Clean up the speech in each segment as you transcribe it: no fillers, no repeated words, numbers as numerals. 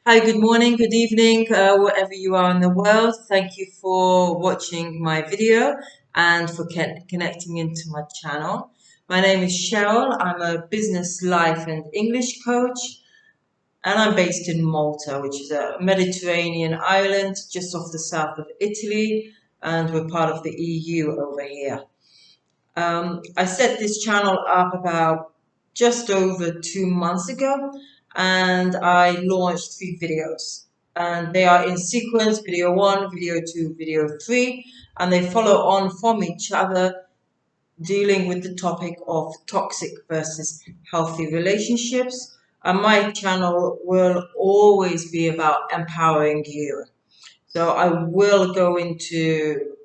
Hi, good morning, good evening, wherever you are in the world. Thank you for watching my video and for connecting into my channel. My name is Cheryl. I'm a business, life, and English coach, and I'm based in Malta, which is a Mediterranean island just off the south of Italy, and we're part of the EU over here. I set this channel up about just over 2 months ago, and I launched 3 videos. And they are in sequence: video one, video two, video three, and they follow on from each other, dealing with the topic of toxic versus healthy relationships. And my channel will always be about empowering you. So I will go into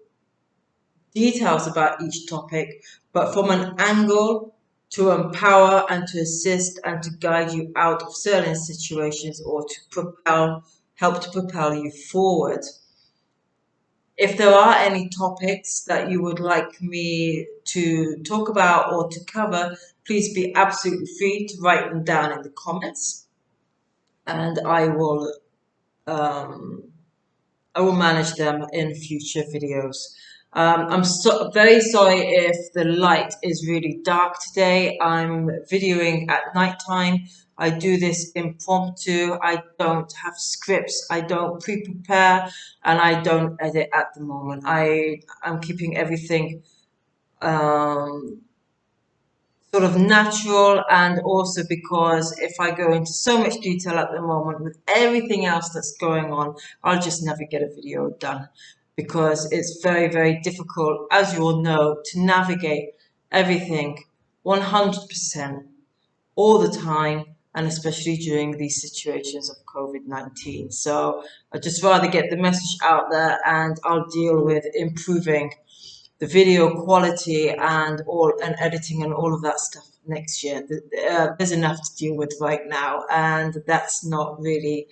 details about each topic, but from an angle to empower and to assist and to guide you out of certain situations or to help to propel you forward. If there are any topics that you would like me to talk about or to cover, please be absolutely free to write them down in the comments, and um, I will manage them in future videos. Very sorry if the light is really dark today. I'm videoing at nighttime. I do this impromptu. I don't have scripts. I don't pre-prepare, and I don't edit at the moment. I'm keeping everything um, sort of natural, and also because if I go into so much detail at the moment with everything else that's going on, I'll just never get a video done because it's very, very difficult, as you all know, to navigate everything 100% all the time, and especially during these situations of COVID-19. So I'd just rather get the message out there, and I'll deal with improving the video quality and editing and all of that stuff next year. There's enough to deal with right now, and that's not really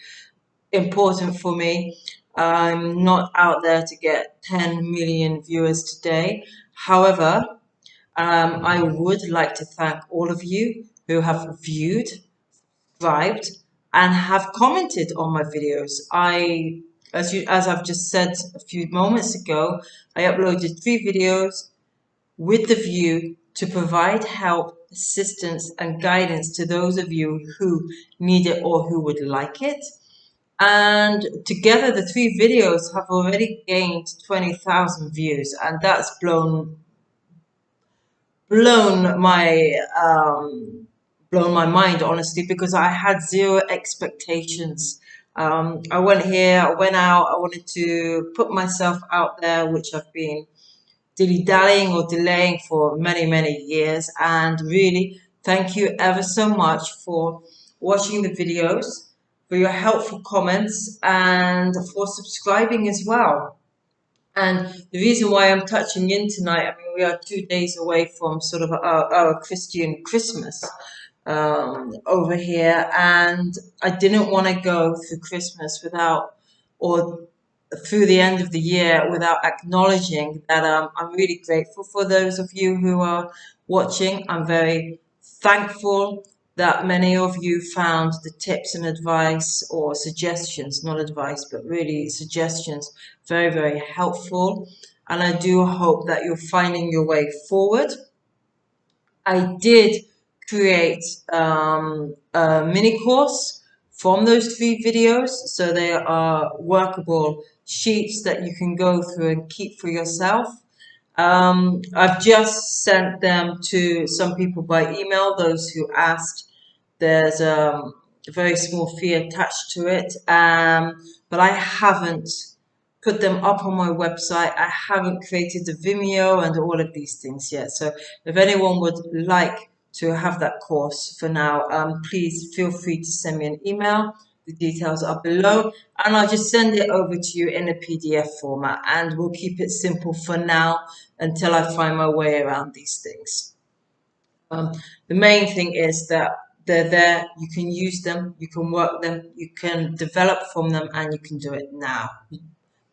important for me. I'm not out there to get 10 million viewers today. However, I would like to thank all of you who have viewed, subscribed, and have commented on my videos. As I've just said a few moments ago, I uploaded 3 videos with the view to provide help, assistance, and guidance to those of you who need it or who would like it. And together, the 3 videos have already gained 20,000 views, and that's blown my blown my mind, honestly, because I had zero expectations. I went here, I went out, I wanted to put myself out there, which I've been dilly-dallying or delaying for many, many years. And really, thank you ever so much for watching the videos, for your helpful comments, and for subscribing as well. And the reason why I'm touching in tonight, I mean, we are 2 days away from sort of our Christian Christmas over here, and I didn't want to go through Christmas without, or through the end of the year without acknowledging that I'm really grateful for those of you who are watching. I'm very thankful that many of you found the tips and advice or suggestions, not advice, but really suggestions, very, very helpful. And I do hope that you're finding your way forward. I did create a mini course from those 3 videos. So they are workable sheets that you can go through and keep for yourself. I've just sent them to some people by email, those who asked. There's a very small fee attached to it, but I haven't put them up on my website. I haven't created the Vimeo and all of these things yet. So if anyone would like to have that course for now, please feel free to send me an email. The details are below, and I'll just send it over to you in a PDF format, and we'll keep it simple for now until I find my way around these things. The main thing is that they're there, you can use them, you can work them, you can develop from them, and you can do it now.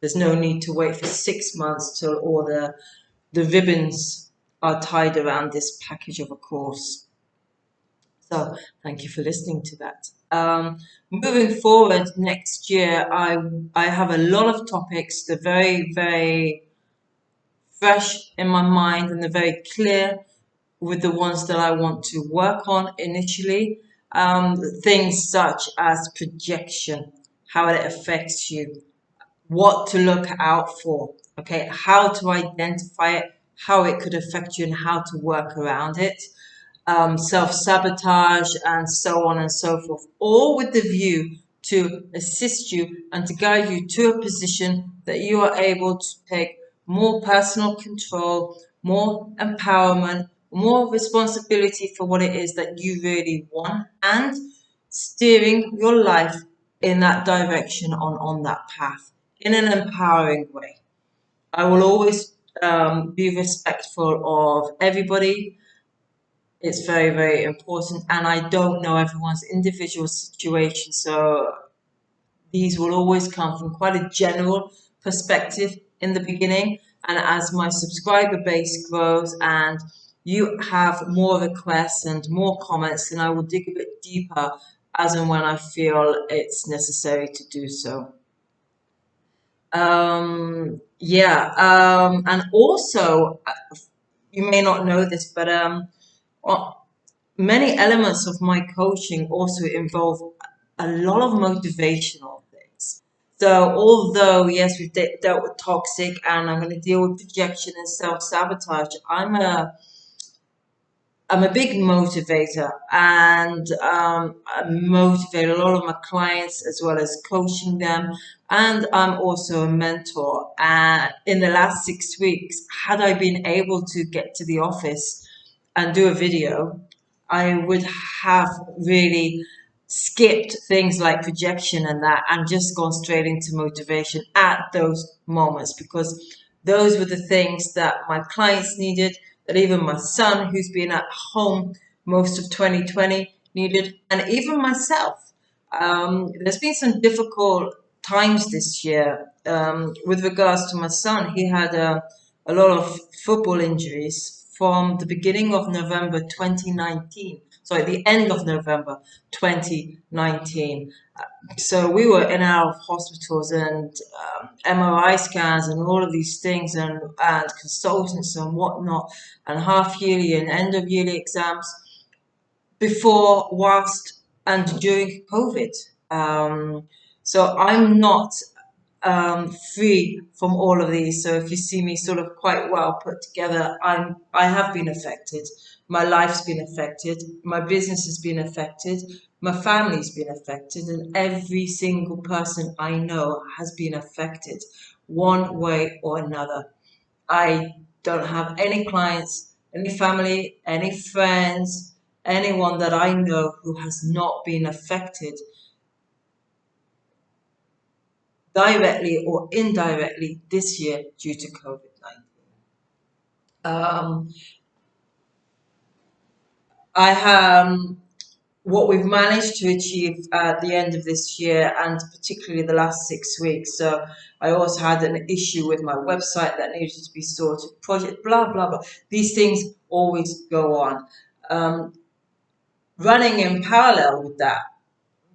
There's no need to wait for 6 months till all the ribbons are tied around this package of a course. So thank you for listening to that. Moving forward next year, I have a lot of topics. They're very, very fresh in my mind, and they're very clear with the ones that I want to work on initially. Things such as projection, how it affects you, what to look out for, okay, how to identify it, how it could affect you, and how to work around it, self sabotage, and so on and so forth, all with the view to assist you and to guide you to a position that you are able to take more personal control, more empowerment, more responsibility for what it is that you really want, and steering your life in that direction, on that path in an empowering way. I will always be respectful of everybody. It's very, very important. And I don't know everyone's individual situation. So these will always come from quite a general perspective in the beginning. And as my subscriber base grows and you have more requests and more comments, then I will dig a bit deeper as and when I feel it's necessary to do so. And also, you may not know this, but uh, many elements of my coaching also involve a lot of motivational things. So, although, yes, we've dealt with toxic and I'm going to deal with projection and self sabotage, I'm a big motivator, and I motivate a lot of my clients as well as coaching them. And I'm also a mentor. And in the last 6 weeks, had I been able to get to the office and do a video, I would have really skipped things like projection and that and just gone straight into motivation at those moments, because those were the things that my clients needed, that even my son, who's been at home most of 2020, needed, and even myself. There's been some difficult times this year with regards to my son. He had a lot of football injuries from the beginning of November 2019. Sorry, the end of November 2019. So we were in and out of hospitals and MRI scans and all of these things, and consultants and whatnot, and half yearly and end of yearly exams before, whilst, and during COVID. So I'm not free from all of these. So if you see me sort of quite well put together, I have been affected. My life's been affected. My business has been affected. My family's been affected, and every single person I know has been affected one way or another. I don't have any clients, any family, any friends, anyone that I know who has not been affected directly or indirectly this year due to COVID-19. Um, I have what we've managed to achieve at the end of this year, and particularly the last 6 weeks. So I also had an issue with my website that needed to be sorted, project, blah, blah, blah. These things always go on. Um, Running in parallel with that,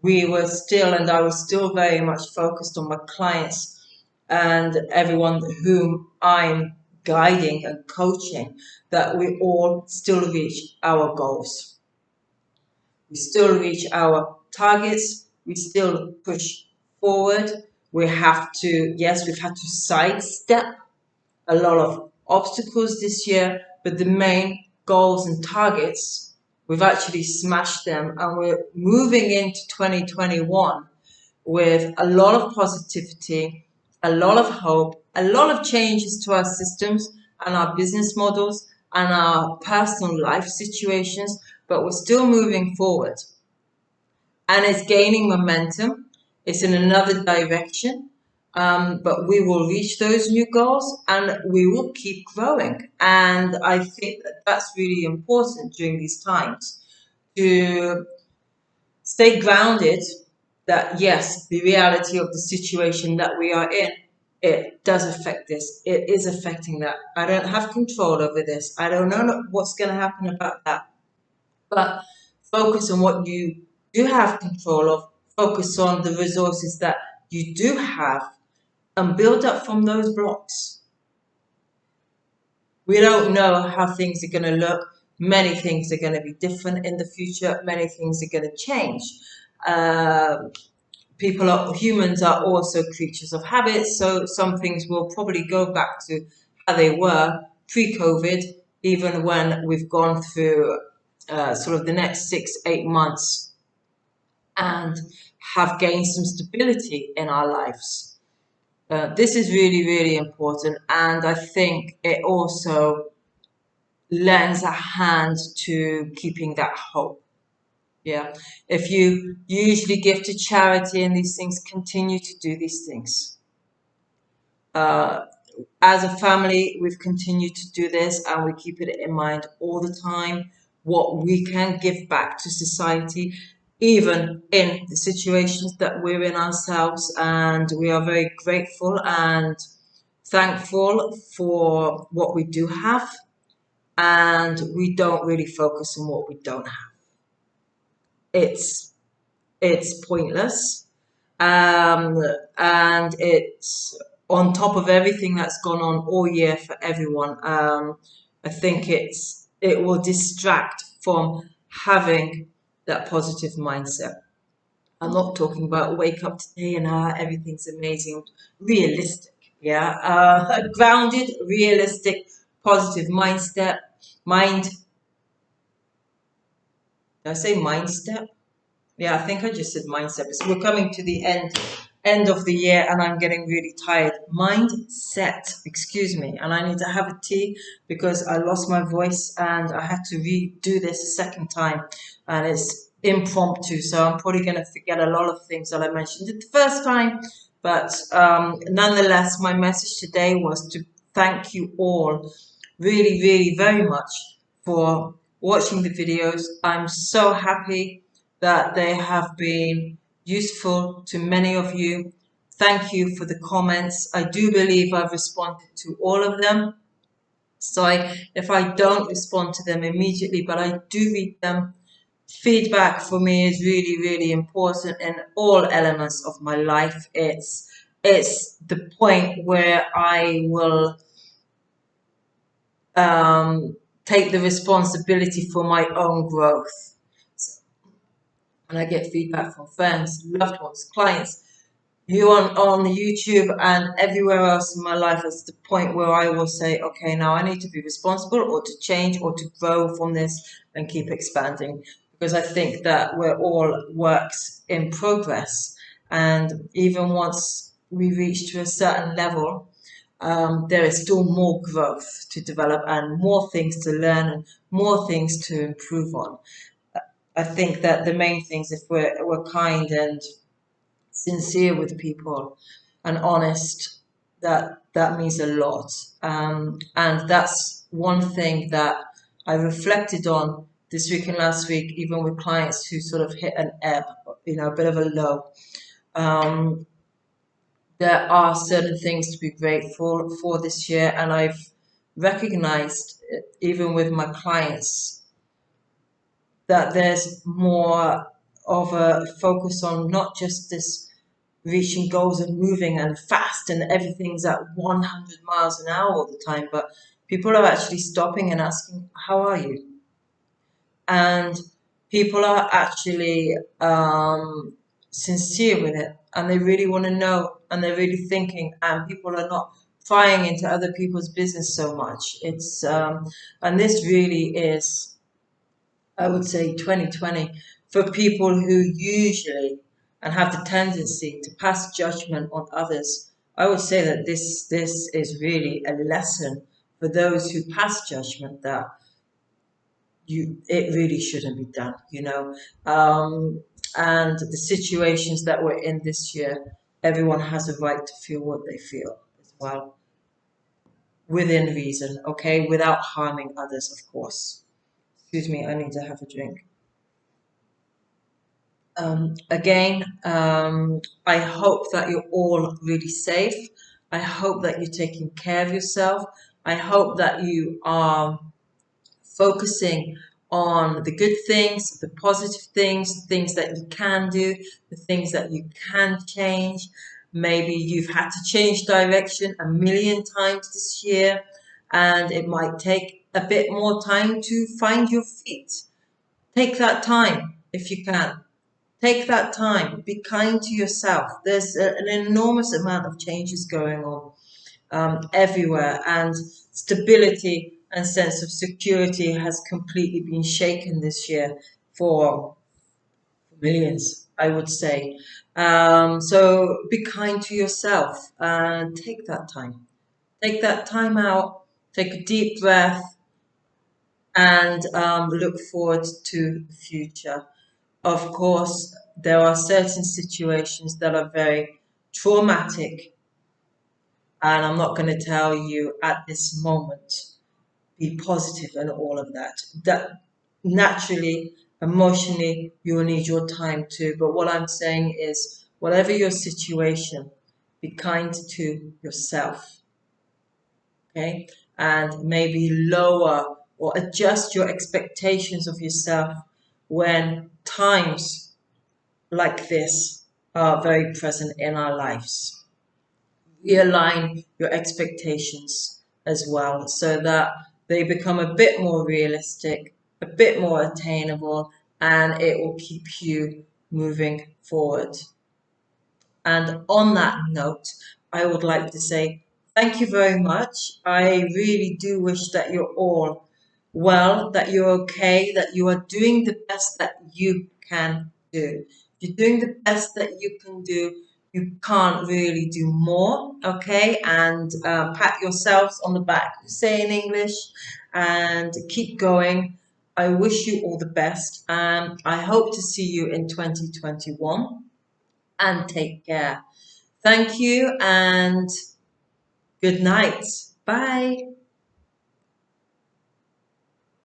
we were still, and I was still very much focused on my clients and everyone whom I'm guiding and coaching, that we all still reach our goals. We still reach our targets. We still push forward. We have to, yes, we've had to sidestep a lot of obstacles this year, but the main goals and targets, we've actually smashed them, and we're moving into 2021 with a lot of positivity, a lot of hope, a lot of changes to our systems and our business models and our personal life situations, but we're still moving forward. And it's gaining momentum. It's in another direction. But we will reach those new goals and we will keep growing. And I think that that's really important during these times, to stay grounded, that yes, the reality of the situation that we are in, it does affect this. It is affecting that. I don't have control over this. I don't know what's going to happen about that. But focus on what you do have control of, focus on the resources that you do have and build up from those blocks. We don't know how things are going to look. Many things are going to be different in the future. Many things are going to change. Uh, Humans are also creatures of habit, so some things will probably go back to how they were pre-COVID, even when we've gone through sort of the next 6, 8 months and have gained some stability in our lives. This is really, really important, and I think it also lends a hand to keeping that hope. Yeah. If you usually give to charity and these things, continue to do these things. Uh, as a family, we've continued to do this and we keep it in mind all the time what we can give back to society, even in the situations that we're in ourselves. And we are very grateful and thankful for what we do have. And we don't really focus on what we don't have. It's pointless, um, and it's on top of everything that's gone on all year for everyone. I think it will distract from having that positive mindset. I'm not talking about wake up today and everything's amazing, realistic. Yeah, a grounded, realistic, positive mindset. Mind. Did I say mindset? Yeah, I think I just said mindset. So we're coming to the end of the year and I'm getting really tired. Mindset, excuse me. And I need to have a tea because I lost my voice and I had to redo this a second time. And it's impromptu, so I'm probably going to forget a lot of things that I mentioned it the first time. But nonetheless, my message today was to thank you all really, really very much for watching the videos. I'm so happy that they have been useful to many of you. Thank you for the comments. I do believe I've responded to all of them. So if I don't respond to them immediately, but I do read them, feedback for me is really, really important in all elements of my life. It's the point where I will take the responsibility for my own growth. And I get feedback from friends, loved ones, clients, you on YouTube and everywhere else in my life. It's the point where I will say, okay, now I need to be responsible or to change or to grow from this and keep expanding. Because I think that we're all works in progress. And even once we reach to a certain level, there is still more growth to develop and more things to learn and more things to improve on. I think that the main things, if we're kind and sincere with people and honest, that means a lot. And that's one thing that I reflected on this week and last week, even with clients who sort of hit an ebb, a bit of a low. There are certain things to be grateful for this year, and I've recognized, even with my clients, that there's more of a focus on not just this reaching goals and moving and fast and everything's at 100 miles an hour all the time, but people are actually stopping and asking, how are you? And people are actually sincere with it and they really want to know and they're really thinking, and people are not prying into other people's business so much. And this really is, I would say, 2020 for people who usually and have the tendency to pass judgment on others. I would say that this is really a lesson for those who pass judgment, that it really shouldn't be done. And the situations that we're in this year, everyone has a right to feel what they feel as well, within reason, okay, without harming others, of course. Excuse me, I need to have a drink. Again, I hope that you're all really safe. I hope that you're taking care of yourself. I hope that you are focusing on the good things, the positive things, things that you can do, the things that you can change. Maybe you've had to change direction a million times this year, and it might take a bit more time to find your feet. Take that time if you can. Take that time. Be kind to yourself. There's an enormous amount of changes going on everywhere, and stability and sense of security has completely been shaken this year for millions, I would say. So be kind to yourself and take that time. Take that time out, take a deep breath, and look forward to the future. Of course, there are certain situations that are very traumatic, and I'm not going to tell you at this moment be positive and all of that. That naturally, emotionally, you will need your time too. But what I'm saying is, whatever your situation, be kind to yourself, okay? And maybe lower or adjust your expectations of yourself when times like this are very present in our lives. Realign your expectations as well so that they become a bit more realistic, a bit more attainable, and it will keep you moving forward. And on that note, I would like to say thank you very much. I really do wish that you're all well, that you're okay, that you are doing the best that you can do. If you're doing the best that you can do, you can't really do more, okay? And pat yourselves on the back, say in English, and keep going. I wish you all the best, and I hope to see you in 2021. And take care. Thank you and good night. Bye.